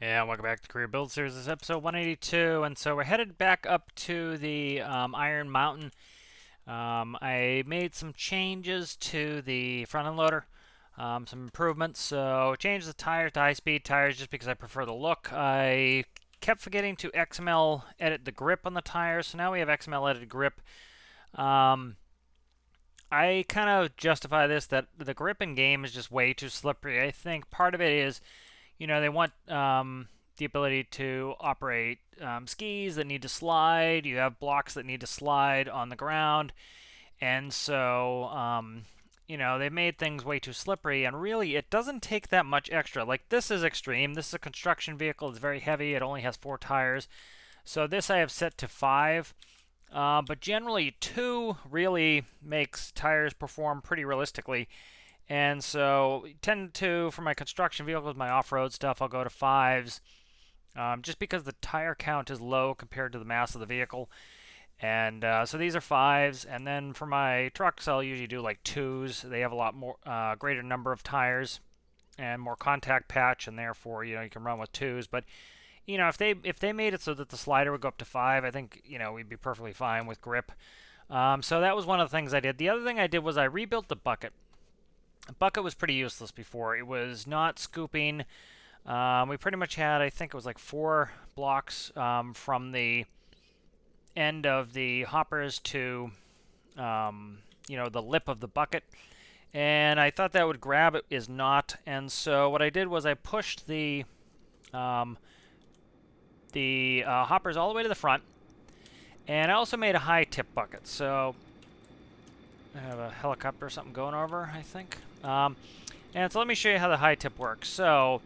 Yeah, welcome back to the Career Build Series. This is episode 182, and so we're headed back up to the Iron Mountain. I made some changes to the front end loader, some improvements. So changed the tires to high-speed tires just because I prefer the look. I kept forgetting to XML edit the grip on the tires, so now we have XML edited grip. Um, I kind of justify this that the grip in game is just way too slippery. I think part of it is they want the ability to operate skis that need to slide. You have blocks that need to slide on the ground. And so, they made things way too slippery. And really, it doesn't take that much extra. Like, this is extreme. This is a construction vehicle. It's very heavy. It only has 4 tires. So this I have set to 5. But generally, 2 really makes tires perform pretty realistically. And so, tend to, for my construction vehicles, my off-road stuff, I'll go to 5s, just because the tire count is low compared to the mass of the vehicle. And so these are 5s, and then for my trucks, I'll usually do like 2s. They have a lot more, greater number of tires and more contact patch, and therefore, you can run with 2s. But if they made it so that the slider would go up to 5, I think we'd be perfectly fine with grip. So that was one of the things I did. The other thing I did was I rebuilt the bucket. Bucket was pretty useless before. It was not scooping. We pretty much had, I think it was like 4 blocks from the end of the hoppers to, the lip of the bucket. And I thought that would grab. It is not. And so what I did was I pushed um, the hoppers all the way to the front. And I also made a high tip bucket. So I have a helicopter or something going over, I think. And so let me show you how the high tip works. So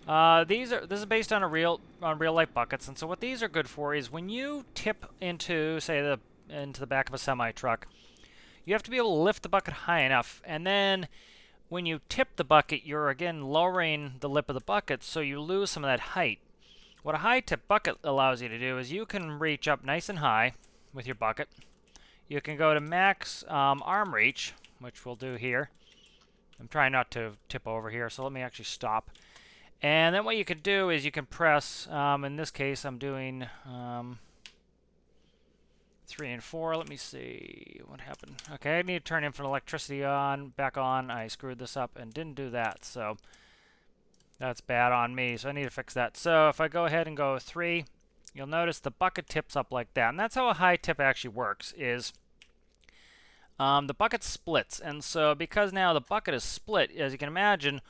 this is based on real life buckets, and so what these are good for is when you tip into, say, into the back of a semi truck, you have to be able to lift the bucket high enough, and then when you tip the bucket, you're again lowering the lip of the bucket, so you lose some of that height. What a high tip bucket allows you to do is you can reach up nice and high with your bucket. You can go to max arm reach, which we'll do here. I'm trying not to tip over here, so let me actually stop. And then what you can do is you can press, in this case I'm doing 3 and 4. Let me see what happened. Okay, I need to turn infinite electricity back on. I screwed this up and didn't do that, so that's bad on me, so I need to fix that. So if I go ahead and go 3, you'll notice the bucket tips up like that. And that's how a high tip actually works, is the bucket splits. And so because now the bucket is split, as you can imagine,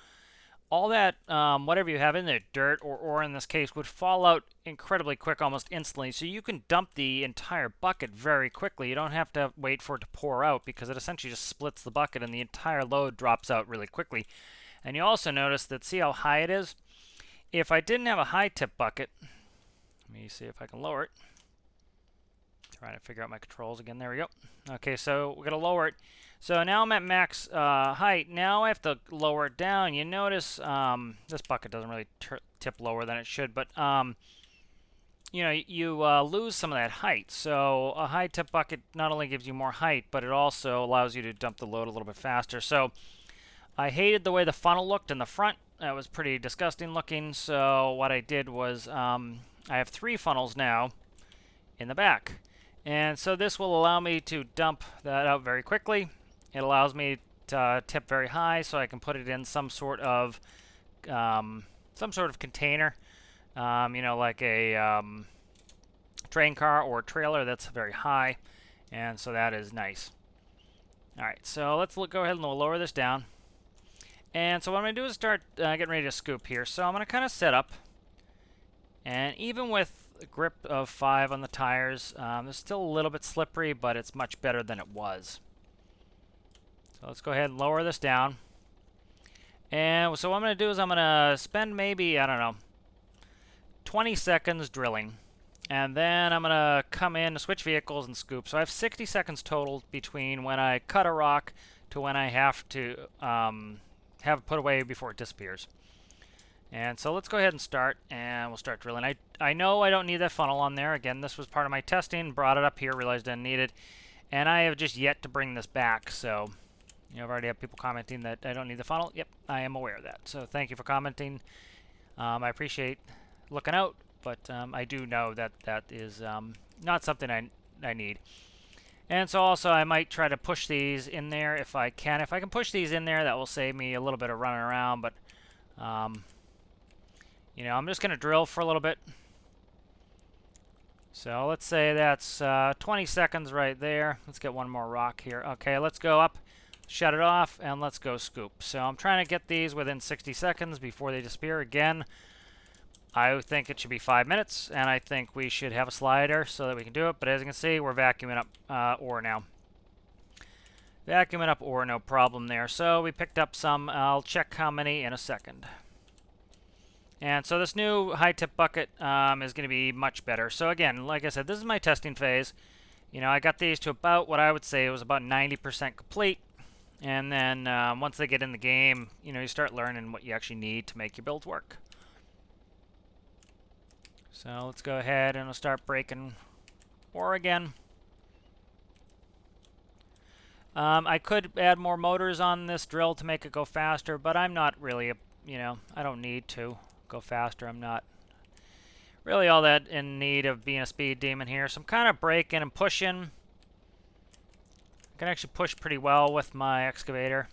all that, whatever you have in there, dirt or ore in this case, would fall out incredibly quick, almost instantly. So you can dump the entire bucket very quickly. You don't have to wait for it to pour out because it essentially just splits the bucket and the entire load drops out really quickly. And you also notice that, see how high it is? If I didn't have a high tip bucket, let me see if I can lower it. Trying to figure out my controls again. There we go. Okay, so we're going to lower it. So now I'm at max height. Now I have to lower it down. You notice this bucket doesn't really tip lower than it should, but you lose some of that height. So a high tip bucket not only gives you more height, but it also allows you to dump the load a little bit faster. So I hated the way the funnel looked in the front. That was pretty disgusting looking. So what I did was I have 3 funnels now in the back. And so this will allow me to dump that out very quickly. It allows me to tip very high, so I can put it in some sort of container, like a train car or trailer that's very high, and so that is nice. All right, so let's go ahead and we'll lower this down. And so what I'm going to do is start getting ready to scoop here. So I'm going to kind of set up, and even with a grip of 5 on the tires, it's still a little bit slippery, but it's much better than it was. So let's go ahead and lower this down. And so what I'm going to do is I'm going to spend maybe, I don't know, 20 seconds drilling. And then I'm going to come in, switch vehicles, and scoop. So I have 60 seconds total between when I cut a rock to when I have to have it put away before it disappears. And so let's go ahead and start, and we'll start drilling. I know I don't need that funnel on there. Again, this was part of my testing. Brought it up here, realized I didn't need it. And I have just yet to bring this back, so I've already had people commenting that I don't need the funnel. Yep, I am aware of that. So thank you for commenting. I appreciate looking out, but I do know that that is not something I need. And so also I might try to push these in there if I can. If I can push these in there, that will save me a little bit of running around, but you know, I'm just going to drill for a little bit. So let's say that's 20 seconds right there. Let's get one more rock here. Okay, let's go up, shut it off, and let's go scoop. So I'm trying to get these within 60 seconds before they disappear. Again, I think it should be 5 minutes, and I think we should have a slider so that we can do it. But as you can see, we're vacuuming up ore now. Vacuuming up ore, no problem there. So we picked up some. I'll check how many in a second. And so this new high-tip bucket is going to be much better. So again, like I said, this is my testing phase. You know, I got these to about what I would say was about 90% complete. And then once they get in the game, you know, you start learning what you actually need to make your builds work. So let's go ahead and we'll start breaking ore again. I could add more motors on this drill to make it go faster, but I'm not really, you know, I don't need to go faster. I'm not really all that in need of being a speed demon here. So I'm kind of breaking and pushing. I can actually push pretty well with my excavator.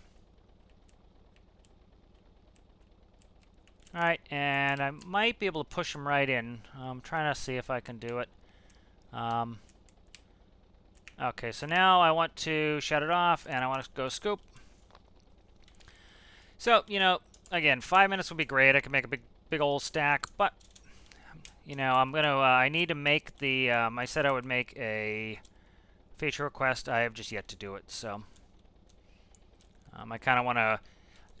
Alright, and I might be able to push them right in. I'm trying to see if I can do it. Okay, so now I want to shut it off, and I want to go scoop. So, you know, again, 5 minutes would be great. I could make a big old stack, but, you know, I'm going to, I need to make the, I said I would make a feature request. I have just yet to do it, so I kind of want to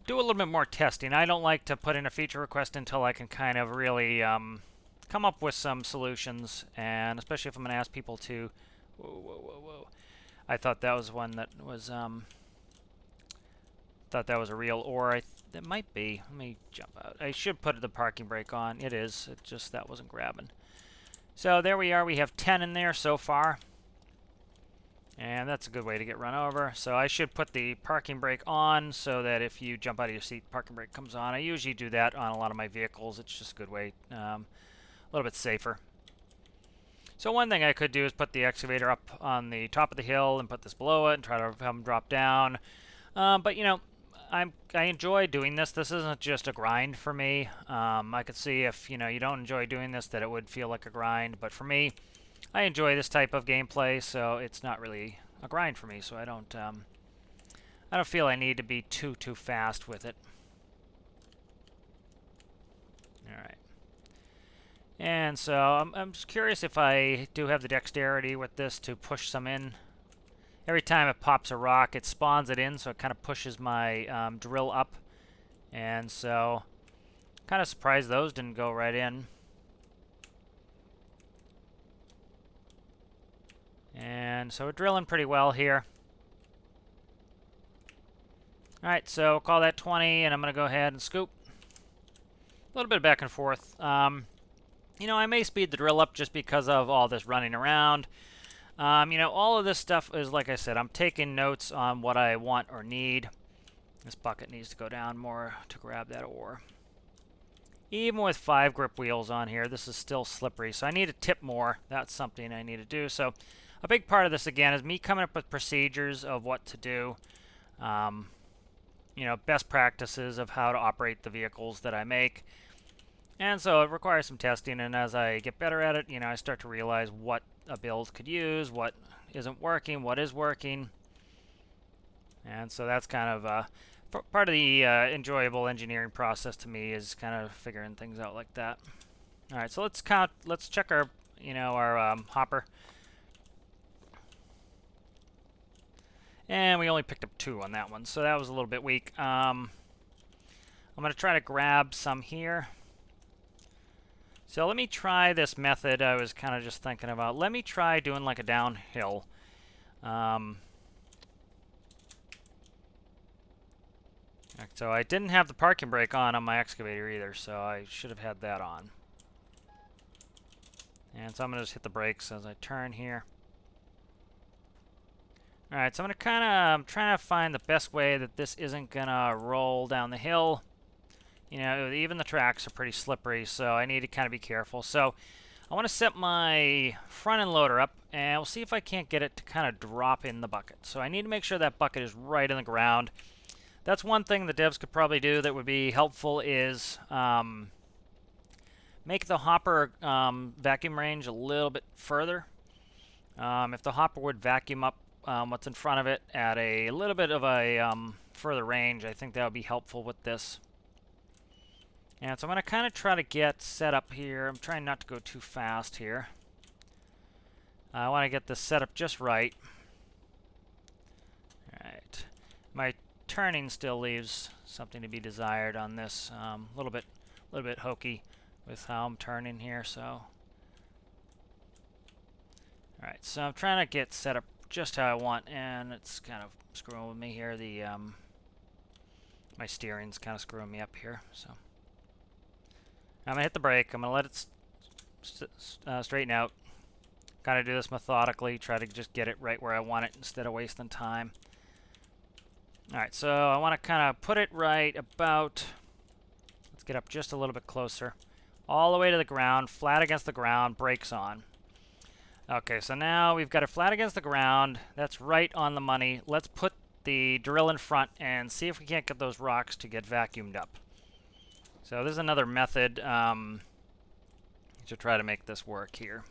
do a little bit more testing. I don't like to put in a feature request until I can kind of really come up with some solutions, and especially if I'm going to ask people to... Whoa. I thought that was one that was, thought that was a real ore. It might be. Let me jump out. I should put the parking brake on. It is. It just, that wasn't grabbing. So there we are. We have 10 in there so far. And that's a good way to get run over. So I should put the parking brake on so that if you jump out of your seat, parking brake comes on. I usually do that on a lot of my vehicles. It's just a good way, a little bit safer. So one thing I could do is put the excavator up on the top of the hill and put this below it and try to have them drop down. But, you know, I enjoy doing this. This isn't just a grind for me. I could see if, you know, you don't enjoy doing this, that it would feel like a grind. But for me, I enjoy this type of gameplay, so it's not really a grind for me. So I don't feel I need to be too fast with it. All right. And so I'm just curious if I do have the dexterity with this to push some in. Every time it pops a rock, it spawns it in, so it kind of pushes my drill up. And so, kind of surprised those didn't go right in. And so we're drilling pretty well here. Alright, so we'll call that 20, and I'm going to go ahead and scoop. A little bit of back and forth. You know, I may speed the drill up just because of all this running around. You know, all of this stuff is, like I said, I'm taking notes on what I want or need. This bucket needs to go down more to grab that ore. Even with 5 grip wheels on here, this is still slippery, so I need to tip more. That's something I need to do. So a big part of this, again, is me coming up with procedures of what to do. You know, best practices of how to operate the vehicles that I make. And so it requires some testing, and as I get better at it, you know, I start to realize what a build could use, what isn't working, what is working. And so that's kind of part of the enjoyable engineering process to me, is kind of figuring things out like that. All right, so let's check our, you know, our hopper. And we only picked up 2 on that one, so that was a little bit weak. I'm going to try to grab some here. So let me try this method I was kind of just thinking about. Let me try doing like a downhill. So I didn't have the parking brake on my excavator either, so I should have had that on. And so I'm going to just hit the brakes as I turn here. Alright, so I'm going to kind of, I'm trying to find the best way that this isn't going to roll down the hill. You know, even the tracks are pretty slippery, so I need to kind of be careful. So I want to set my front end loader up, and we'll see if I can't get it to kind of drop in the bucket. So I need to make sure that bucket is right in the ground. That's one thing the devs could probably do that would be helpful is make the hopper vacuum range a little bit further. If the hopper would vacuum up what's in front of it at a little bit of a further range, I think that would be helpful with this. And so I'm going to kind of try to get set up here. I'm trying not to go too fast here. I want to get this set up just right. Alright. My turning still leaves something to be desired on this. A little bit hokey with how I'm turning here, so. Alright, so I'm trying to get set up just how I want, and it's kind of screwing with me here. The my steering's kind of screwing me up here, so. I'm going to hit the brake. I'm going to let it straighten out. Kind of do this methodically, try to just get it right where I want it instead of wasting time. Alright, so I want to kind of put it right about, let's get up just a little bit closer. All the way to the ground, flat against the ground, brakes on. Okay, so now we've got it flat against the ground. That's right on the money. Let's put the drill in front and see if we can't get those rocks to get vacuumed up. So this is another method to try to make this work here.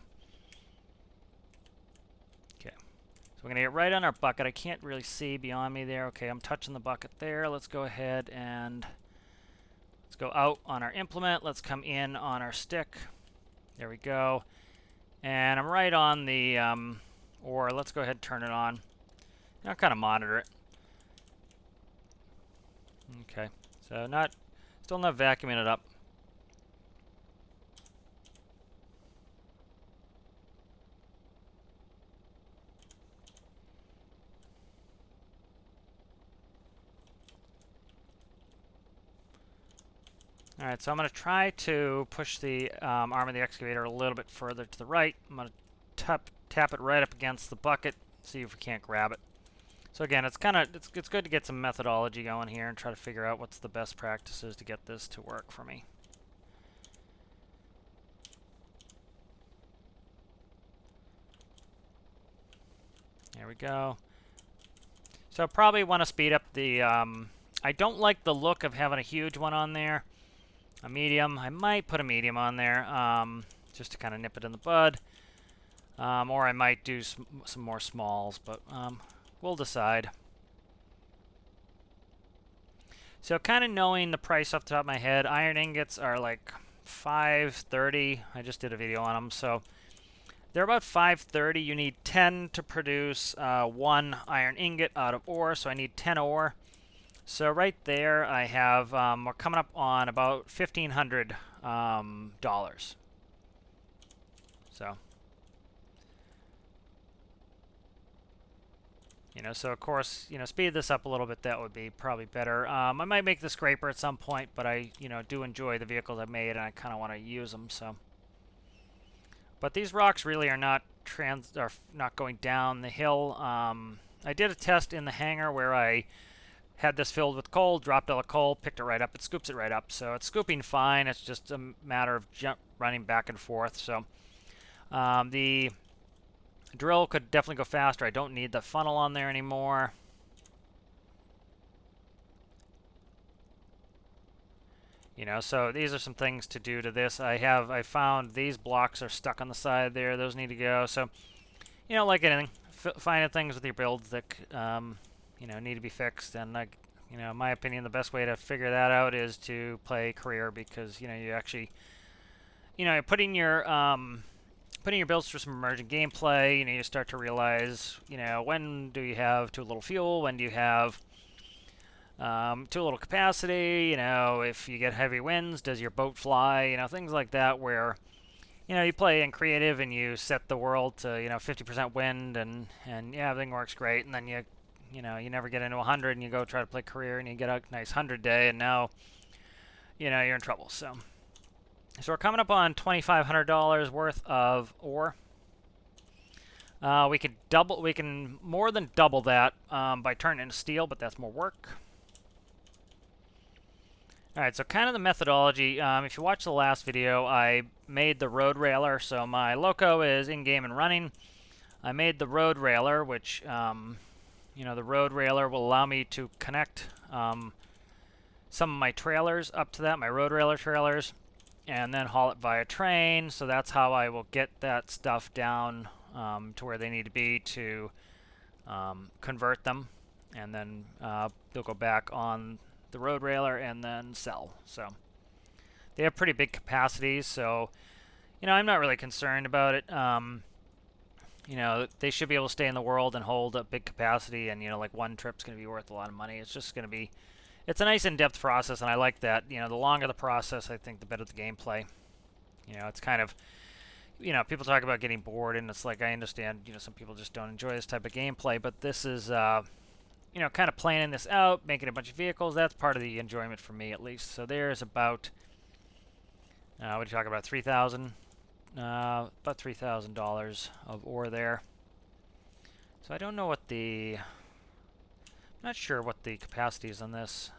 Okay, so we're going to get right on our bucket. I can't really see beyond me there. Okay, I'm touching the bucket there. Let's go ahead and let's go out on our implement. Let's come in on our stick. There we go. And I'm right on the ore. Let's go ahead and turn it on. I'll kind of monitor it. Okay, so still not vacuuming it up. Alright, so I'm going to try to push the arm of the excavator a little bit further to the right. I'm going to tap it right up against the bucket, see if we can't grab it. So again, it's good to get some methodology going here and try to figure out what's the best practices to get this to work for me. There we go. So I probably want to speed up the, I don't like the look of having a huge one on there. A medium, I might put a medium on there, just to kind of nip it in the bud. Or I might do some more smalls, but we'll decide. So kind of knowing the price off the top of my head, iron ingots are like $5.30. I just did a video on them, so they're about $5.30. You need 10 to produce 1 iron ingot out of ore, so I need 10 ore. So right there, I have we're coming up on about $1,500 dollars. So. So of course, speed this up a little bit. That would be probably better. I might make the scraper at some point, but I, do enjoy the vehicles I've made, and I kind of want to use them. So, but these rocks really are not going down the hill. I did a test in the hangar where I had this filled with coal, dropped all the coal, picked it right up. It scoops it right up, so it's scooping fine. It's just a matter of running back and forth. So, the drill could definitely go faster. I don't need the funnel on there anymore. So these are some things to do to this. I found these blocks are stuck on the side there. Those need to go. So, like anything, finding things with your builds that, need to be fixed. And, in my opinion, the best way to figure that out is to play career, because, you actually, you're putting your builds through some emergent gameplay. You start to realize, when do you have too little fuel? When do you have too little capacity? If you get heavy winds, does your boat fly? Things like that where, you play in creative and you set the world to, 50% wind and yeah, everything works great. And then you never get into 100 and you go try to play career and you get a nice 100 day and now, you're in trouble. So we're coming up on $2,500 worth of ore. We can more than double that by turning it into steel, but that's more work. Alright, so kind of the methodology. If you watch the last video, I made the road railer. So my loco is in-game and running. I made the road railer, which, the road railer will allow me to connect some of my trailers up to that, my road railer trailers, and then haul it via train. So that's how I will get that stuff down to where they need to be to convert them, and then they'll go back on the road railer and then sell. So they have pretty big capacities, so I'm not really concerned about it. They should be able to stay in the world and hold a big capacity, and like one trip's going to be worth a lot of money. It's just going to be, it's a nice in-depth process, and I like that. The longer the process, I think the better the gameplay. It's kind of, people talk about getting bored, and it's like, I understand, some people just don't enjoy this type of gameplay, but this is kind of planning this out, making a bunch of vehicles. That's part of the enjoyment for me, at least. So there's about, what are you talking about, 3,000? About $3,000 of ore there. So I don't know what the, I'm not sure what the capacity is on this.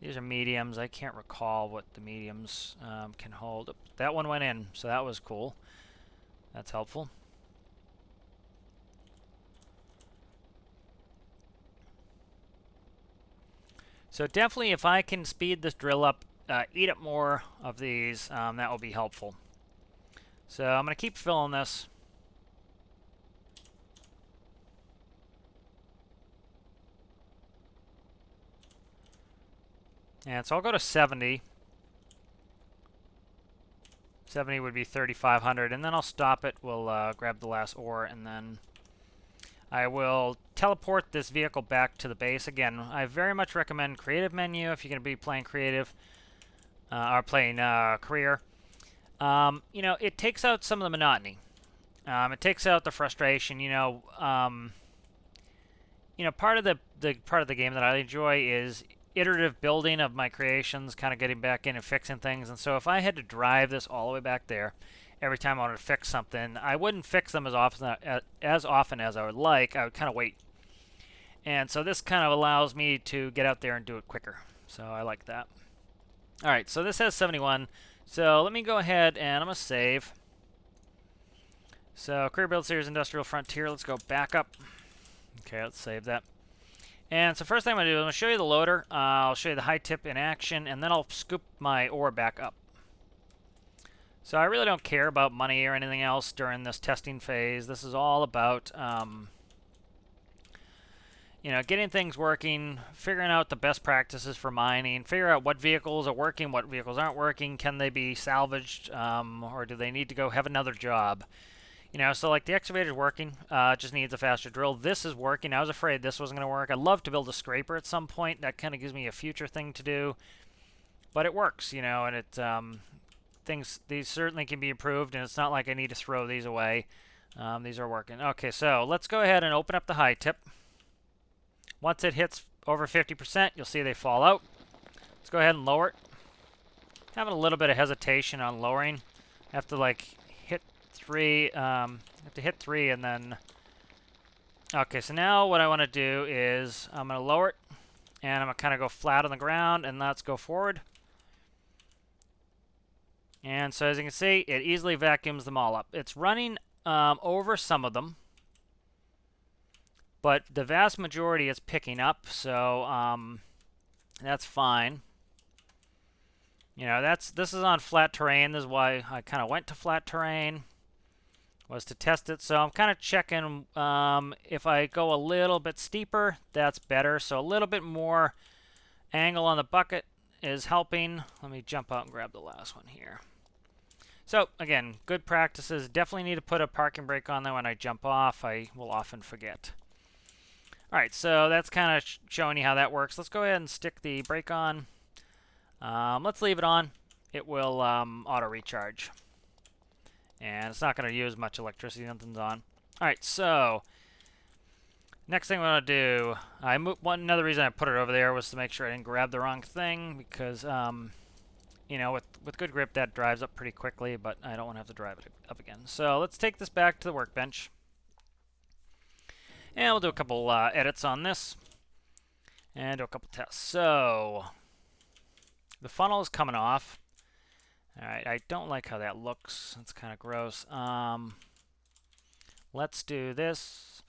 These are mediums. I can't recall what the mediums can hold. That one went in, so that was cool. That's helpful. So definitely, if I can speed this drill up, eat up more of these, that will be helpful. So I'm going to keep filling this. And so I'll go to 70. 70 would be 3,500, and then I'll stop it. We'll grab the last ore, and then I will teleport this vehicle back to the base. Again, I very much recommend creative menu if you're going to be playing creative or playing career. It takes out some of the monotony. It takes out the frustration. Part of the game that I enjoy is iterative building of my creations, kind of getting back in and fixing things. And so if I had to drive this all the way back there every time I wanted to fix something, I wouldn't fix them as often as I would like. I would kind of wait. And so this kind of allows me to get out there and do it quicker. So I like that. All right, so this has 71. So let me go ahead and I'm going to save. So Career Build Series Industrial Frontier, let's go back up. Okay, let's save that. And so first thing I'm going to do is I'm going to show you the loader. I'll show you the high tip in action, and then I'll scoop my ore back up. So I really don't care about money or anything else during this testing phase. This is all about, getting things working, figuring out the best practices for mining, figure out what vehicles are working, what vehicles aren't working, can they be salvaged, or do they need to go have another job? So like the excavator is working, just needs a faster drill. This is working. I was afraid this wasn't going to work. I'd love to build a scraper at some point. That kind of gives me a future thing to do. But it works, and it these certainly can be improved, and it's not like I need to throw these away. These are working. Okay, so let's go ahead and open up the high tip. Once it hits over 50%, you'll see they fall out. Let's go ahead and lower it. Having a little bit of hesitation on lowering. I have to hit 3. Have to hit 3 and then. Okay, so now what I want to do is I'm going to lower it, and I'm going to kind of go flat on the ground, and let's go forward. And so as you can see, it easily vacuums them all up. It's running over some of them, but the vast majority is picking up, so that's fine. This is on flat terrain. This is why I kind of went to flat terrain, was to test it. So I'm kind of checking if I go a little bit steeper, that's better. So a little bit more angle on the bucket is helping. Let me jump out and grab the last one here. So again, good practices. Definitely need to put a parking brake on there when I jump off. I will often forget. All right, so that's kind of showing you how that works. Let's go ahead and stick the brake on. Let's leave it on. It will auto recharge. And it's not going to use much electricity. Nothing's on. All right, so next thing I'm going to do, another reason I put it over there was to make sure I didn't grab the wrong thing, because with good grip that drives up pretty quickly, but I don't want to have to drive it up again. So let's take this back to the workbench, and we'll do a couple edits on this and do a couple tests. So The funnel is coming off. All right, I don't like how that looks. That's kind of gross. Let's do this.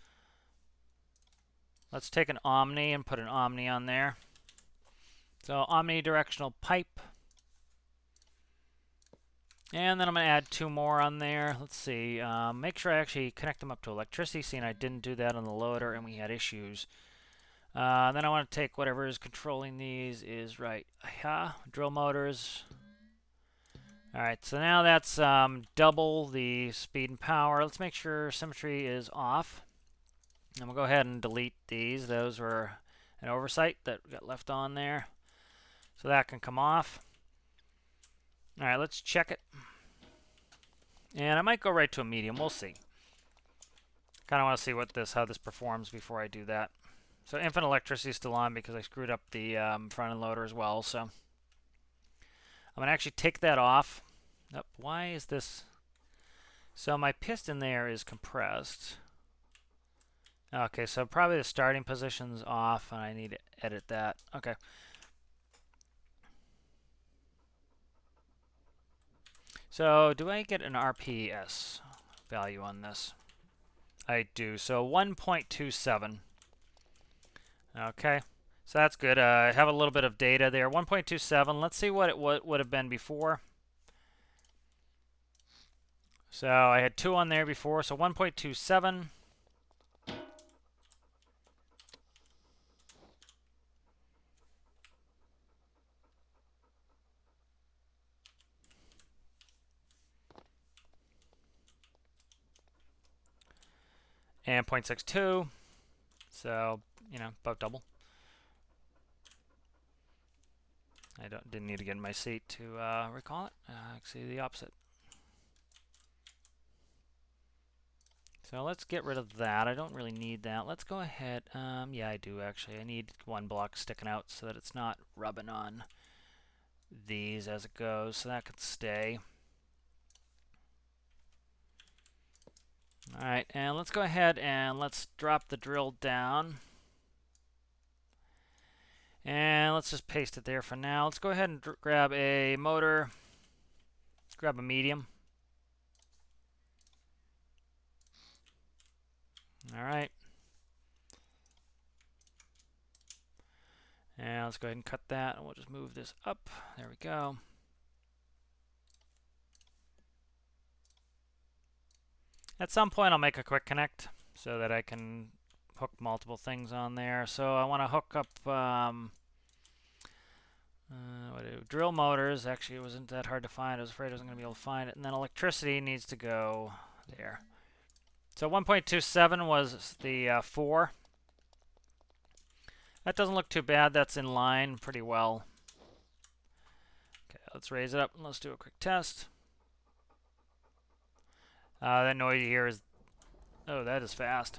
Let's take an omni and put an omni on there. So omnidirectional pipe. And then I'm going to add 2 more on there. Let's see. Make sure I actually connect them up to electricity, seeing I didn't do that on the loader and we had issues. Then I want to take whatever is controlling these is right. Drill motors. Alright, so now that's double the speed and power. Let's make sure symmetry is off. And we'll go ahead and delete these. Those were an oversight that got left on there. So that can come off. Alright, let's check it. And I might go right to a medium. We'll see. Kind of want to see how this performs before I do that. So infinite electricity is still on because I screwed up the front end loader as well. So I'm going to actually take that off. Oh, why is this? So my piston there is compressed. Okay, so probably the starting position's off and I need to edit that. Okay. So do I get an RPS value on this? I do. So 1.27. Okay. So that's good. I have a little bit of data there. 1.27. Let's see what it would have been before. So I had 2 on there before. So 1.27. And 0.62. So, you know, about double. I didn't need to get in my seat to recall it. Actually, the opposite. So let's get rid of that. I don't really need that. Let's go ahead. Yeah, I do actually. I need 1 block sticking out so that it's not rubbing on these as it goes. So that can stay. All right, and let's go ahead and let's drop the drill down. And let's just paste it there for now. Let's go ahead and grab a motor. Grab a medium. All right. And let's go ahead and cut that, and we'll just move this up. There we go. At some point, I'll make a quick connect so that I can hook multiple things on there. So I want to hook up drill motors. Actually, it wasn't that hard to find. I was afraid I wasn't going to be able to find it. And then electricity needs to go there. So 1.27 was the 4. That doesn't look too bad. That's in line pretty well. Okay, let's raise it up and let's do a quick test. That noise you hear is... Oh, that is fast.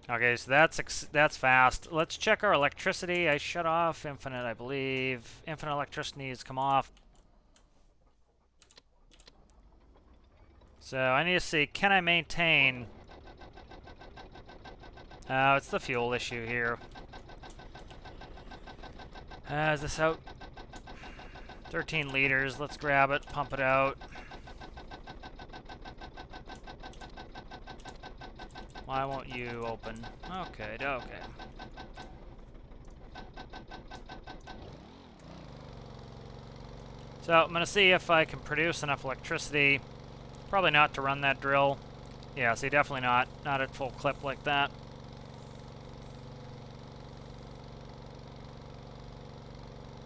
Okay, so that's fast. Let's check our electricity. I shut off infinite, I believe. Infinite electricity needs to come off. So I need to see, can I maintain... it's the fuel issue here. Is this out? 13 liters. Let's grab it, pump it out. Why won't you open? Okay, okay. So I'm going to see if I can produce enough electricity. Probably not to run that drill. Yeah, see, definitely not. Not at full clip like that.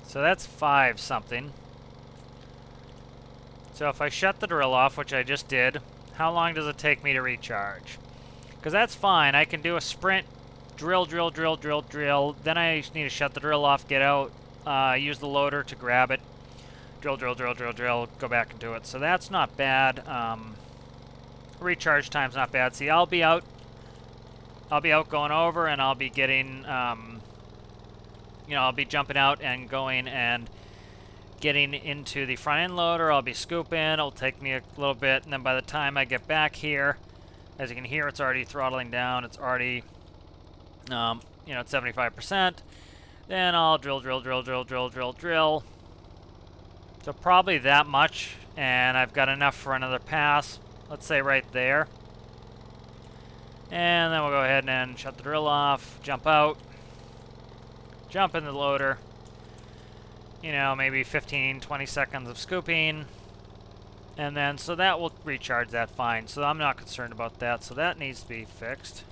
So that's 5 something. So if I shut the drill off, which I just did, how long does it take me to recharge? Because that's fine. I can do a sprint, drill, drill, drill, drill, drill. Then I need to shut the drill off, get out, use the loader to grab it. Drill, drill, drill, drill, drill, go back and do it. So that's not bad. Recharge time's not bad. See, I'll be out going over, and I'll be getting... you know, I'll be jumping out and going and getting into the front end loader. I'll be scooping. It'll take me a little bit, and then by the time I get back here, as you can hear, it's already throttling down. It's already, you you know, at 75%. Then I'll drill, drill, drill, drill, drill, drill, drill. So probably that much, and I've got enough for another pass. Let's say right there. And then we'll go ahead and shut the drill off, jump out, jump in the loader. You know, maybe 15, 20 seconds of scooping. And then, so that will recharge that fine. So I'm not concerned about that. So that needs to be fixed.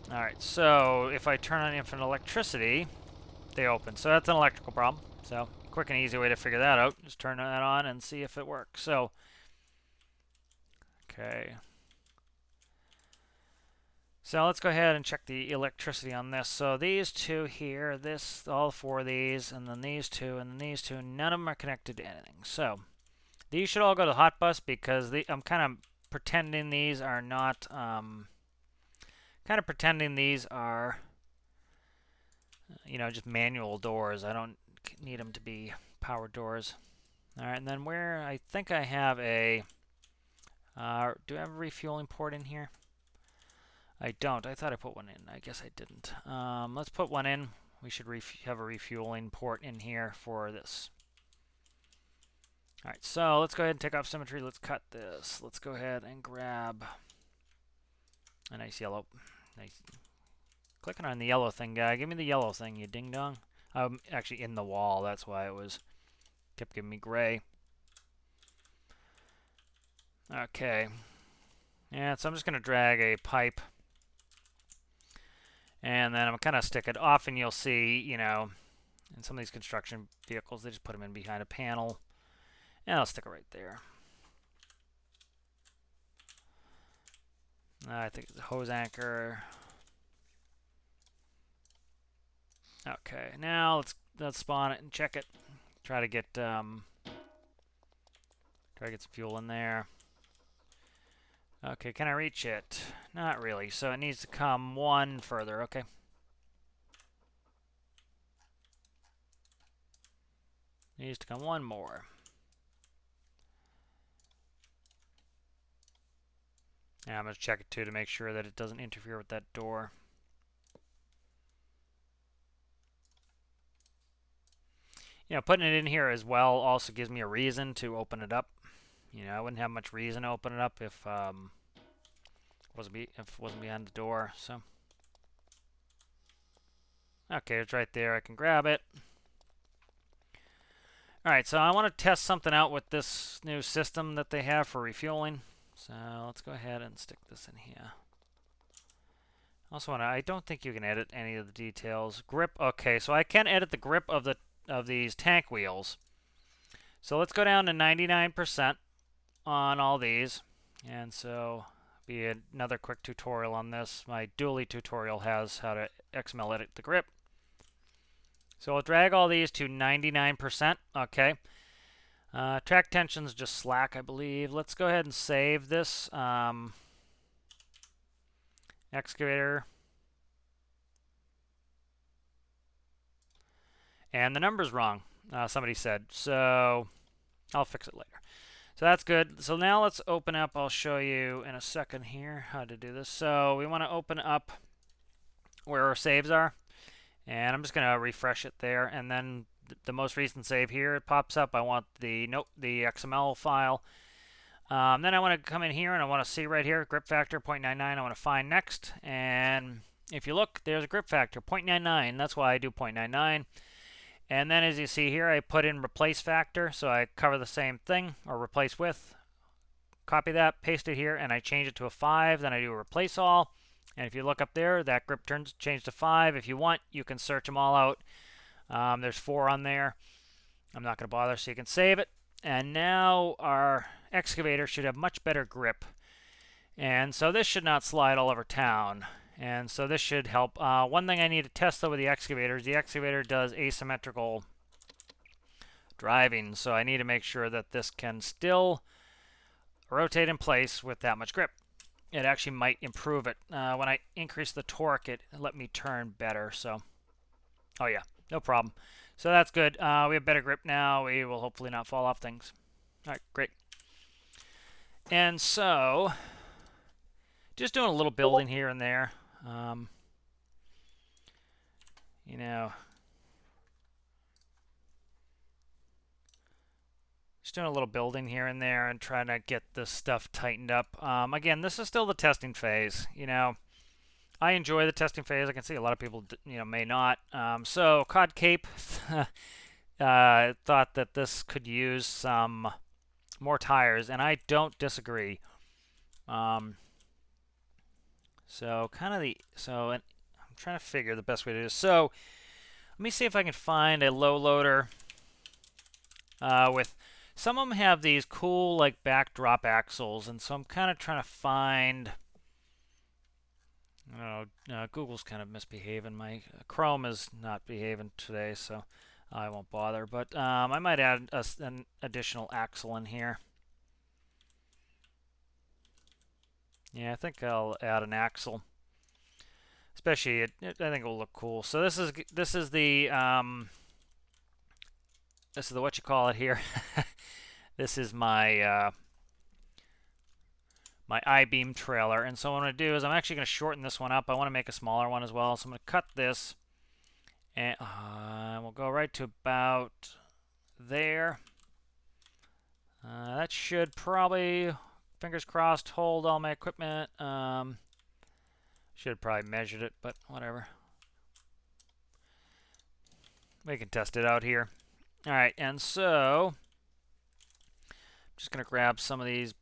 Alright, so if I turn on infinite electricity, they open. So that's an electrical problem. So quick and easy way to figure that out. Just turn that on and see if it works. So, okay. So let's go ahead and check the electricity on this. So these two here, this, all four of these, and then these two, and then these two, none of them are connected to anything. So these should all go to the hot bus because I'm kind of pretending these are not, you know, just manual doors. I don't need them to be power doors. All right, and then where I think I have a, do I have a refueling port in here? I don't. I thought I put one in. I guess I didn't. Let's put one in. We should have a refueling port in here for this. All right, so let's go ahead and take off symmetry. Let's cut this. Let's go ahead and grab a nice yellow. Nice. Clicking on the yellow thing, guy. Give me the yellow thing, you ding-dong. I'm actually in the wall. That's why it kept giving me gray. Okay. Yeah, so I'm just going to drag a pipe. And then I'm kind of stick it. Often you'll see, you know, in some of these construction vehicles, they just put them in behind a panel. And I'll stick it right there. I think it's a hose anchor. Okay, now let's spawn it and check it. Try to get some fuel in there. Okay, can I reach it? Not really, so it needs to come one further, okay. Needs to come one more. Yeah, I'm going to check it too to make sure that it doesn't interfere with that door. You know, putting it in here as well also gives me a reason to open it up. You know, I wouldn't have much reason to open it up if it wasn't behind the door. So, okay, it's right there. I can grab it. All right, so I want to test something out with this new system that they have for refueling. So let's go ahead and stick this in here. Also, I don't think you can edit any of the details. Grip. Okay, so I can edit the grip of these tank wheels. So let's go down to 99% on all these, and so be another quick tutorial on this. My dually tutorial has how to XML edit the grip. So I'll drag all these to 99%. Okay. Track tension's just slack, I believe. Let's go ahead and save this excavator. And the number's wrong, somebody said. So I'll fix it later. So that's good. So now let's open up. I'll show you in a second here how to do this. So we want to open up where our saves are. And I'm just going to refresh it there. And then the most recent save here, it pops up. I want the XML file. Then I want to come in here and I want to see right here, grip factor 0.99. I want to find next. And if you look, there's a grip factor, 0.99. That's why I do 0.99. And then as you see here, I put in replace factor, so I cover the same thing, or replace with. Copy that, paste it here, and I change it to a 5. Then I do a replace all. And if you look up there, that grip changed to 5. If you want, you can search them all out. There's 4 on there. I'm not going to bother, so you can save it. And now our excavator should have much better grip. And so this should not slide all over town. And so this should help. One thing I need to test though with the excavator is the excavator does asymmetrical driving. So I need to make sure that this can still rotate in place with that much grip. It actually might improve it. When I increase the torque, it let me turn better. So, oh yeah, no problem. So that's good. We have better grip now. We will hopefully not fall off things. All right, great. And so, just doing a little building here and there. Um, you know, just doing a little building here and there and trying to get this stuff tightened up. Again, this is still the testing phase. I enjoy the testing phase. I can see a lot of people, may not. So Cod Cape thought that this could use some more tires, and I don't disagree. I'm trying to figure the best way to do this. So let me see if I can find a low loader with. Some of them have these cool like backdrop axles, and so I'm kind of trying to find. Google's kind of misbehaving. My Chrome is not behaving today, so I won't bother. But I might add an additional axle in here. Yeah, I think I'll add an axle. Especially, I think it will look cool. So this is the what you call it here. This is my my I-beam trailer, and so what I'm going to do is I'm actually going to shorten this one up. I want to make a smaller one as well, so I'm going to cut this, and we'll go right to about there. That should probably, fingers crossed, hold all my equipment. Should have probably measured it, but whatever. We can test it out here. All right, and so I'm just going to grab some of these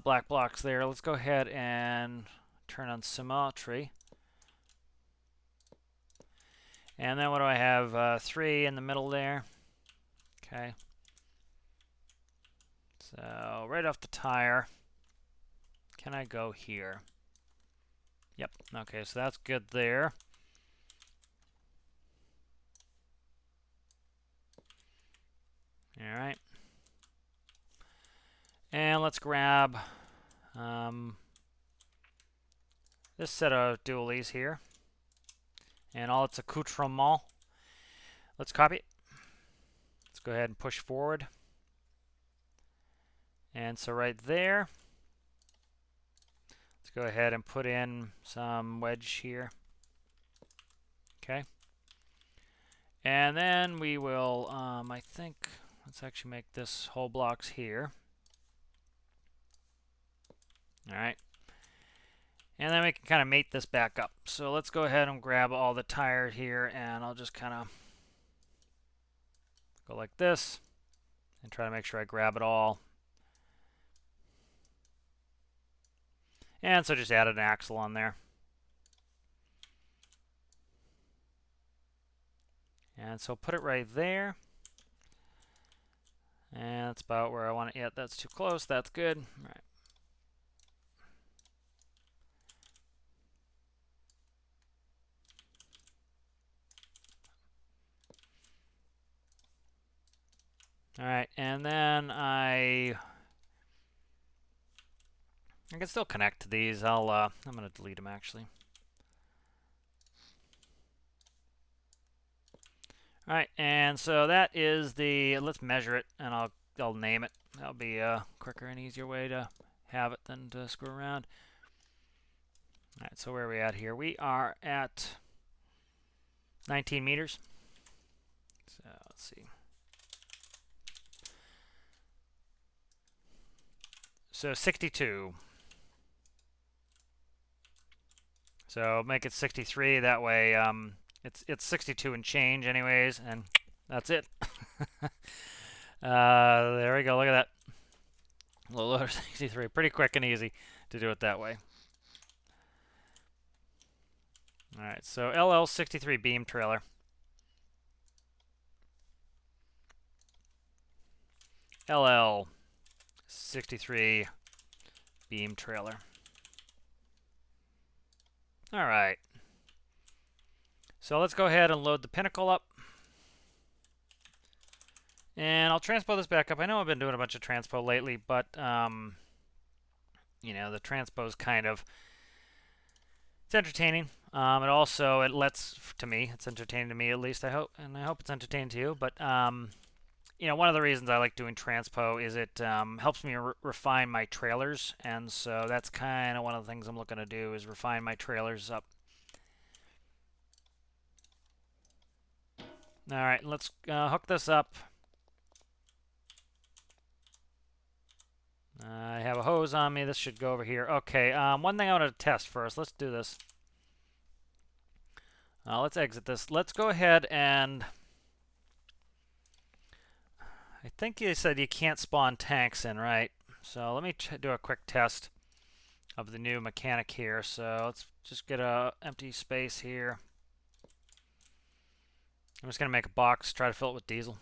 black blocks there. Let's go ahead and turn on symmetry. And then what do I have? 3 in the middle there. Okay. So right off the tire, can I go here? Yep. Okay, so that's good there. All right. And let's grab this set of dualies here and all its accoutrements. Let's copy it. Let's go ahead and push forward. And so right there, let's go ahead and put in some wedge here. Okay. And then we will, I think, let's actually make this whole blocks here. All right. And then we can kind of mate this back up. So let's go ahead and grab all the tire here, and I'll just kind of go like this and try to make sure I grab it all. And so just added an axle on there. And so put it right there. And that's about where I want it. Yeah, that's too close. That's good. All right. All right, and then I can still connect to these. I'm going to delete them actually. All right, and so that is the. Let's measure it, and I'll name it. That'll be a quicker and easier way to have it than to screw around. All right, so where are we at here? We are at 19 meters. So let's see. So 62. So make it 63. That way, it's 62 and change, anyways, and that's it. There we go. Look at that. Low loader 63. Pretty quick and easy to do it that way. All right. So LL63 beam trailer. LL63 beam trailer. All right. So let's go ahead and load the pinnacle up. And I'll transpo this back up. I know I've been doing a bunch of transpo lately, but, the transpo is kind of, it's entertaining. It lets, to me, it's entertaining to me at least, I hope, and I hope it's entertaining to you. But, one of the reasons I like doing transpo is it helps me refine my trailers. And so that's kind of one of the things I'm looking to do is refine my trailers up. All right, let's hook this up. I have a hose on me. This should go over here. Okay, one thing I want to test first. Let's do this. Let's exit this. Let's go ahead and... I think you said you can't spawn tanks in, right? So let me do a quick test of the new mechanic here. So let's just get a empty space here. I'm just going to make a box, try to fill it with diesel.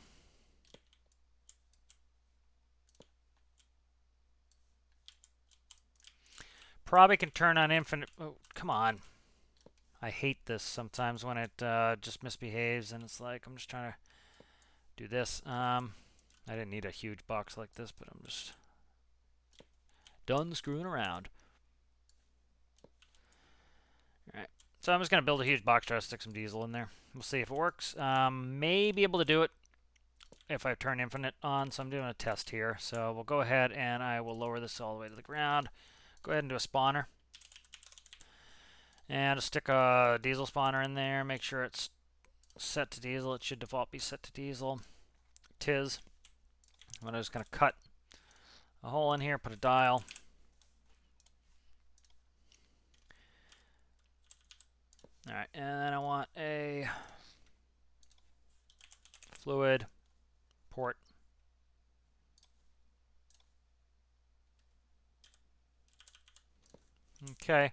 Probably can turn on infinite... Oh, come on. I hate this sometimes when it just misbehaves and it's like, I'm just trying to do this. I didn't need a huge box like this, but I'm just done screwing around. Alright, so I'm just going to build a huge box, try to stick some diesel in there. We'll see if it works. May be able to do it if I turn infinite on, so I'm doing a test here. So we'll go ahead and I will lower this all the way to the ground. Go ahead and do a spawner. And just stick a diesel spawner in there. Make sure it's set to diesel. It should default be set to diesel. Tis. I'm just going to cut a hole in here, put a dial. Alright, and then I want a fluid port. Okay.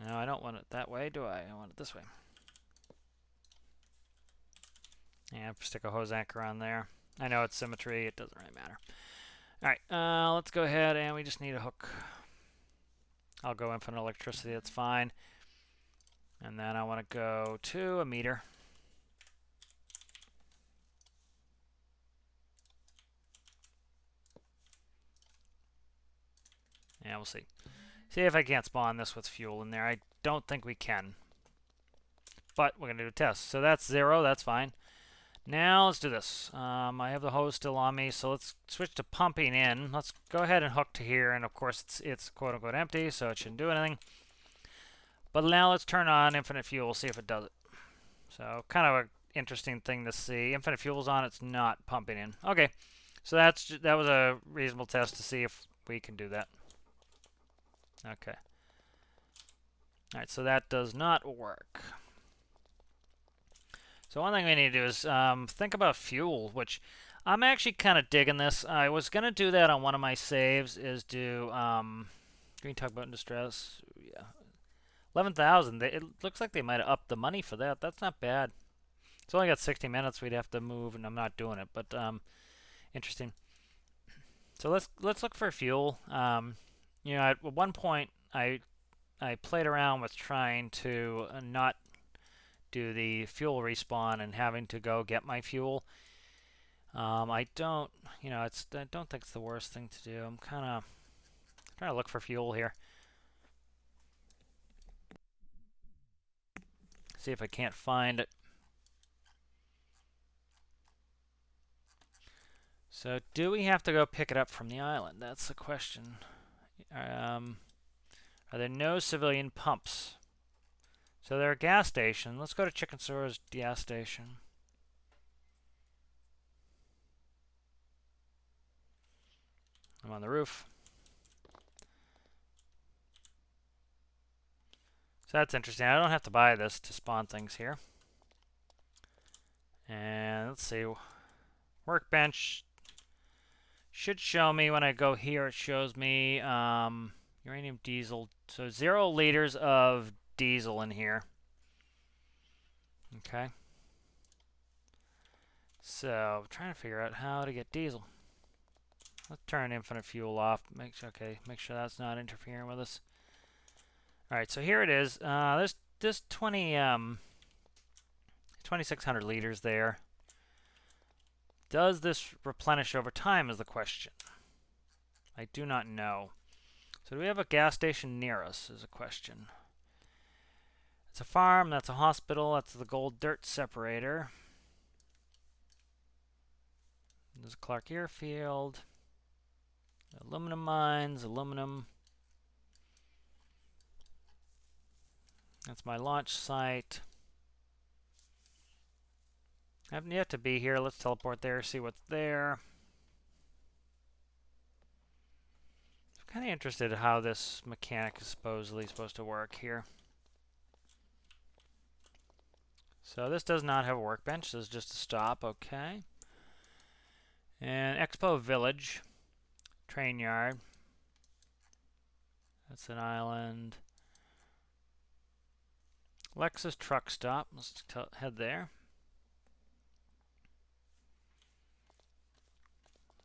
No, I don't want it that way, do I? I want it this way. And stick a hose anchor on there. I know it's symmetry, it doesn't really matter. Alright, let's go ahead and we just need a hook. I'll go infinite electricity, that's fine. And then I want to go to a meter. Yeah, we'll see. See if I can't spawn this with fuel in there. I don't think we can. But we're going to do a test. So that's 0, that's fine. Now let's do this. I have the hose still on me, so let's switch to pumping in. Let's go ahead and hook to here, and of course it's quote-unquote empty, so it shouldn't do anything. But now let's turn on infinite fuel, see if it does it. So kind of an interesting thing to see. Infinite fuel's on, it's not pumping in. Okay, so that was a reasonable test to see if we can do that. Okay. Alright, so that does not work. So one thing we need to do is think about fuel, which I'm actually kind of digging this. I was going to do that on one of my saves, is do green tugboat in distress. Yeah, 11,000. It looks like they might have upped the money for that. That's not bad. It's only got 60 minutes. We'd have to move, and I'm not doing it, but interesting. So let's look for fuel. You know, at one point I played around with trying to not do the fuel respawn and having to go get my fuel. I don't, you know, I don't think it's the worst thing to do. I'm kind of trying to look for fuel here. See if I can't find it. So do we have to go pick it up from the island? That's the question. Are there no civilian pumps? So they're a gas station. Let's go to Chicken Soar's gas station. I'm on the roof. So that's interesting. I don't have to buy this to spawn things here. And let's see. Workbench should show me when I go here. It shows me uranium diesel. So 0 liters of diesel in here. Okay. So I'm trying to figure out how to get diesel. Let's turn infinite fuel off. Make sure that's not interfering with us. All right, so here it is. There's 2,600 liters there. Does this replenish over time is the question. I do not know. So do we have a gas station near us is a question. It's a farm, that's a hospital, that's the gold dirt separator. There's a Clark airfield. Aluminum mines, aluminum. That's my launch site. I haven't yet to be here. Let's teleport there, see what's there. I'm kind of interested in how this mechanic is supposedly supposed to work here. So this does not have a workbench. This is just a stop. Okay. And Expo Village. Train yard. That's an island. Lexus truck stop. Let's head there.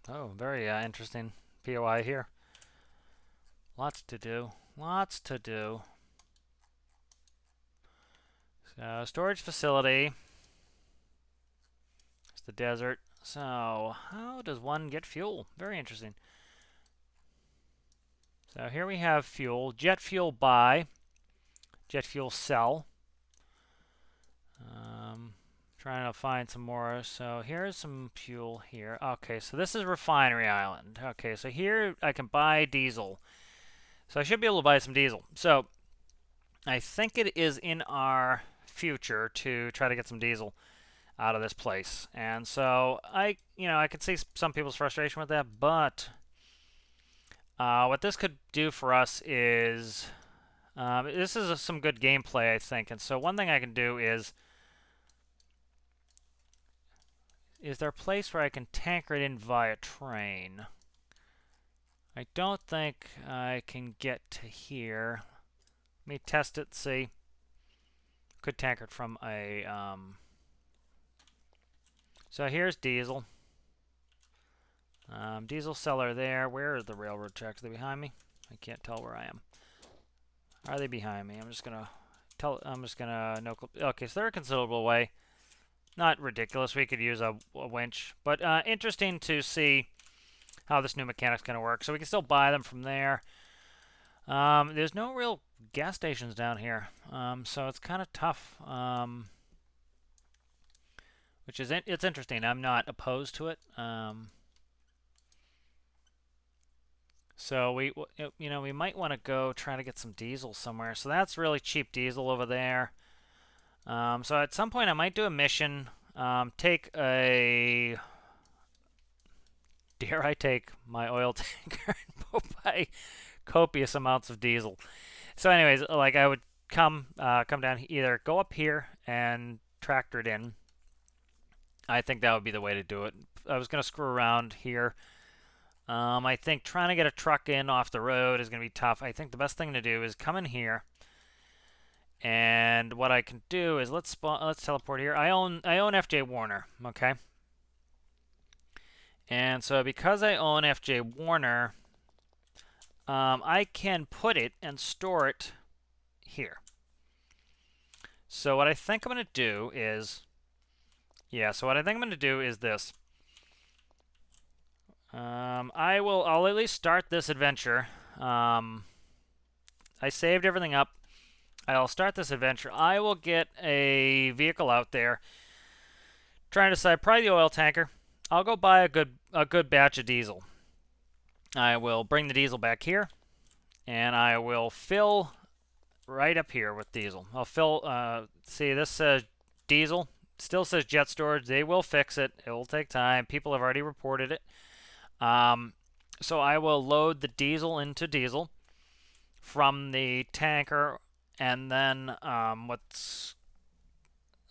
Oh, very interesting POI here. Lots to do. Lots to do. So, storage facility. It's the desert. So, how does one get fuel? Very interesting. So, here we have fuel. Jet fuel buy. Jet fuel sell. Trying to find some more. So, here's some fuel here. Okay, so this is Refinery Island. Okay, so here I can buy diesel. So, I should be able to buy some diesel. So, I think it is in our future to try to get some diesel out of this place. And so I could see some people's frustration with that, but what this could do for us is this is some good gameplay, I think. And so one thing I can do is there a place where I can tanker it in via train? I don't think I can get to here. Let me test it, see. Could tanker it from a so here's diesel. Diesel seller there. Where are the railroad tracks? Are they behind me? I can't tell where I am. Are they behind me? I'm just gonna no. Okay, so they're a considerable way. Not ridiculous. We could use a winch, but interesting to see how this new mechanic's gonna work. So we can still buy them from there. There's no real gas stations down here, so it's kind of tough. Which is it's interesting. I'm not opposed to it. So we might want to go try to get some diesel somewhere. So that's really cheap diesel over there. So at some point I might do a mission. Take a dare I take my oil tanker and buy copious amounts of diesel. So anyways, like I would come down, either go up here and tractor it in. I think that would be the way to do it. I was going to screw around here. I think trying to get a truck in off the road is going to be tough. I think the best thing to do is come in here. And what I can do is let's teleport here. I own FJ Warner, okay? And so because I own FJ Warner, I can put it and store it here. So what I think I'm going to do is this. I'll at least start this adventure. I saved everything up. I'll start this adventure. I will get a vehicle out there. Trying to decide, probably the oil tanker. I'll go buy a good batch of diesel. I will bring the diesel back here, and I will fill right up here with diesel. I'll fill. See, this says diesel. Still says jet storage. They will fix it. It will take time. People have already reported it. So I will load the diesel into diesel from the tanker, and then I'm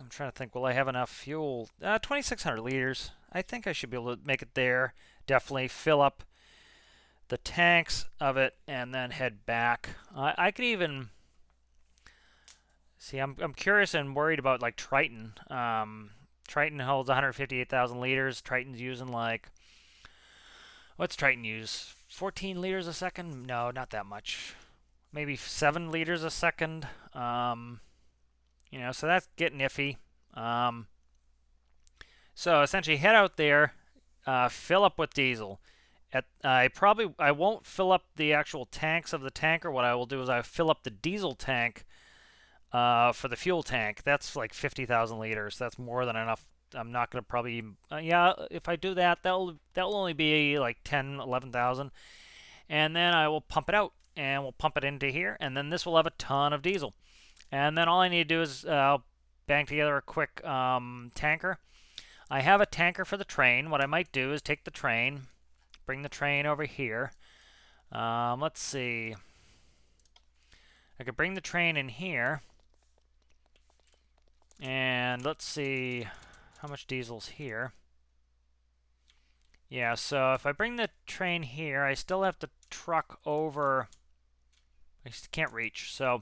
trying to think, will I have enough fuel? 2,600 liters. I think I should be able to make it there. Definitely fill up the tanks of it and then head back. I could even see. I'm curious and worried about like Triton. Triton holds 158,000 liters. Triton's using like, what's Triton use? 14 liters a second? No, not that much. Maybe 7 liters a second. So that's getting iffy. So essentially, head out there, fill up with diesel. I won't fill up the actual tanks of the tanker. What I will do is I fill up the diesel tank for the fuel tank. That's like 50,000 liters. That's more than enough. I'm not going to probably if I do that, that'll only be like 10, 11,000. And then I will pump it out, and we'll pump it into here, and then this will have a ton of diesel. And then all I need to do is bang together a quick tanker. I have a tanker for the train. What I might do is take the train, bring the train over here. Let's see. I could bring the train in here. And let's see how much diesel's here. Yeah, so if I bring the train here, I still have to truck over. I just can't reach. So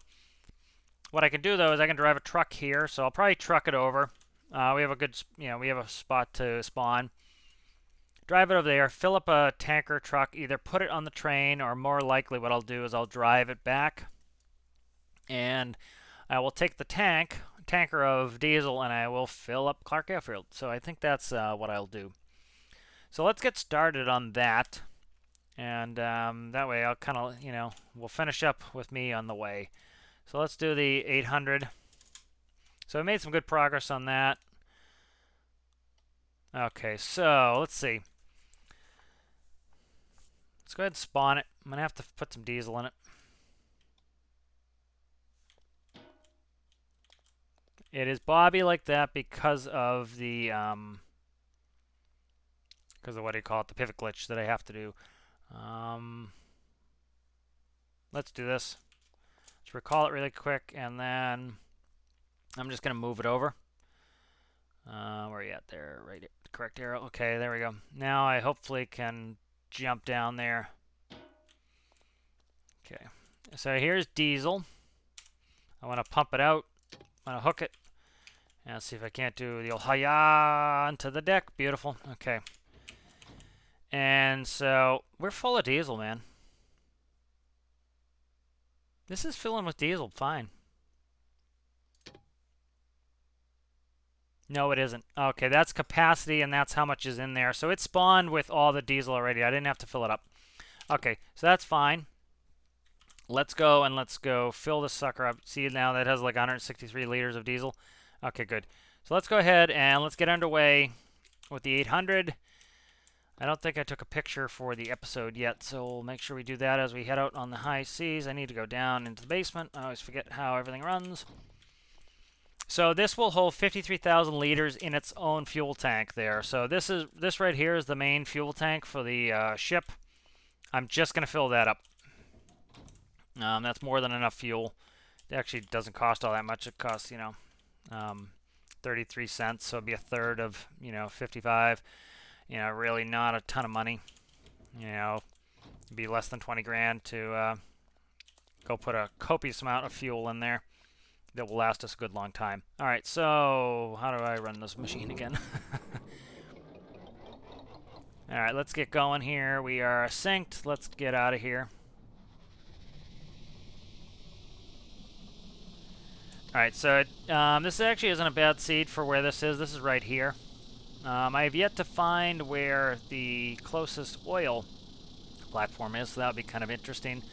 what I can do though is I can drive a truck here. So I'll probably truck it over. We have a good, we have a spot to spawn. Drive it over there, fill up a tanker truck, either put it on the train, or more likely what I'll do is I'll drive it back. And I will take the tanker of diesel, and I will fill up Clark Airfield. So I think that's what I'll do. So let's get started on that. And that way I'll kind of, we'll finish up with me on the way. So let's do the 800. So I made some good progress on that. Okay, so let's see. Let's go ahead and spawn it. I'm going to have to put some diesel in it. It is bobby like that because of the, what do you call it, the pivot glitch that I have to do. Let's do this. Let's recall it really quick, and then I'm just going to move it over. Where are you at there? Right, correct arrow. Okay, there we go. Now I hopefully can jump down there. Okay, so here's diesel. I want to pump it out. I want to hook it. And see if I can't do the old hi-ya onto the deck. Beautiful. Okay. And so we're full of diesel, man. This is filling with diesel. Fine. No, it isn't. Okay, that's capacity, and that's how much is in there. So it spawned with all the diesel already. I didn't have to fill it up. Okay, so that's fine. Let's go and let's go fill this sucker up. See, now that has like 163 liters of diesel. Okay, good. So let's go ahead and let's get underway with the 800. I don't think I took a picture for the episode yet, so we'll make sure we do that as we head out on the high seas. I need to go down into the basement. I always forget how everything runs. So this will hold 53,000 liters in its own fuel tank there. So this right here is the main fuel tank for the ship. I'm just going to fill that up. That's more than enough fuel. It actually doesn't cost all that much. It costs, 33 cents, so it'd be a third of, 55. Really not a ton of money. It'd be less than 20 grand to go put a copious amount of fuel in there that will last us a good long time. All right, so how do I run this machine again? All right, let's get going here. We are synced. Let's get out of here. Alright, so this actually isn't a bad seed for where this is. This is right here. I have yet to find where the closest oil platform is, so that would be kind of interesting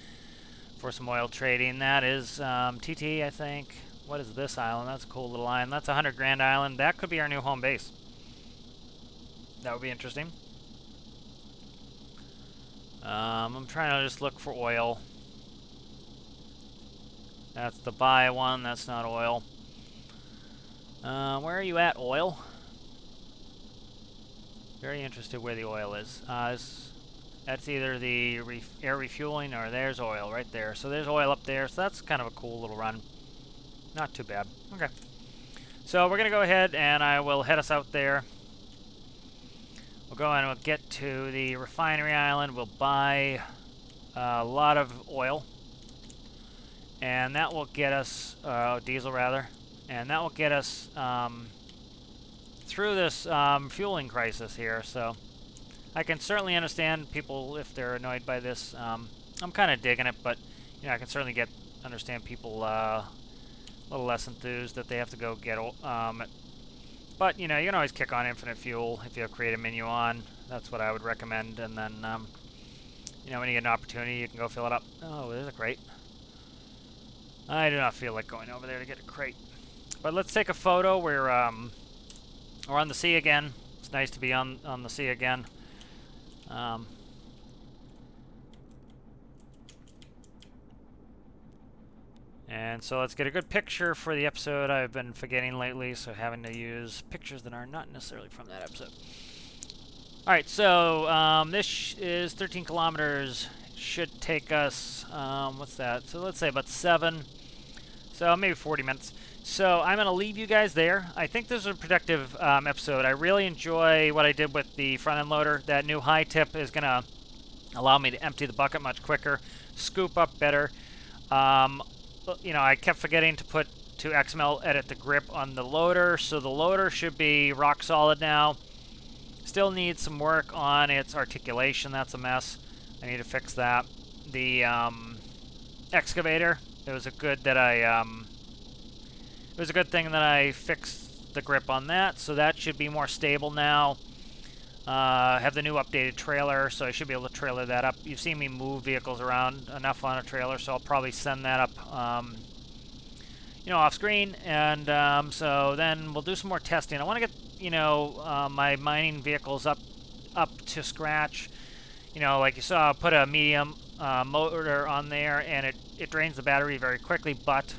for some oil trading. That is TT, I think. What is this island? That's a cool little island. That's a 100 grand island. That could be our new home base. That would be interesting. I'm trying to just look for oil. That's the buy one. That's not oil. Where are you at, oil? Very interested where the oil is. That's either the air refueling or there's oil right there. So there's oil up there. So that's kind of a cool little run. Not too bad. Okay. So we're going to go ahead and I will head us out there. We'll go and we'll get to the refinery island. We'll buy a lot of oil. And that will get us, diesel rather, and that will get us through this fueling crisis here. So I can certainly understand people if they're annoyed by this. I'm kind of digging it, but I can certainly understand people a little less enthused that they have to go get. But you can always kick on infinite fuel if you create a menu on. That's what I would recommend, and then when you get an opportunity, you can go fill it up. Oh, there's a crate. I do not feel like going over there to get a crate. But let's take a photo. We're on the sea again. It's nice to be on the sea again. And so let's get a good picture for the episode. I've been forgetting lately, so having to use pictures that are not necessarily from that episode. Alright, so this is 13 kilometers. Should take us, what's that? So let's say about 7, so maybe 40 minutes. So I'm going to leave you guys there. I think this was a productive episode. I really enjoy what I did with the front end loader. That new high tip is going to allow me to empty the bucket much quicker, scoop up better. You know, I kept forgetting to XML edit the grip on the loader, so the loader should be rock solid now. Still needs some work on its articulation. That's a mess. I need to fix that. The excavator, it was a good thing that I fixed the grip on that, so that should be more stable now. Have the new updated trailer, so I should be able to trailer that up. You've seen me move vehicles around enough on a trailer, so I'll probably send that up, you know, off screen. And so then we'll do some more testing. I want to get, you know, my mining vehicles up to scratch. You know, like you saw, I put a medium motor on there, and it drains the battery very quickly, but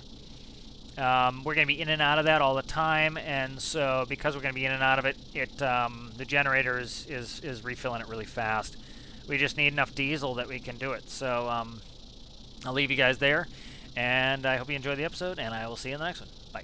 we're going to be in and out of that all the time, and so because we're going to be in and out of it, the generator is refilling it really fast. We just need enough diesel that we can do it. So I'll leave you guys there, and I hope you enjoy the episode, and I will see you in the next one. Bye.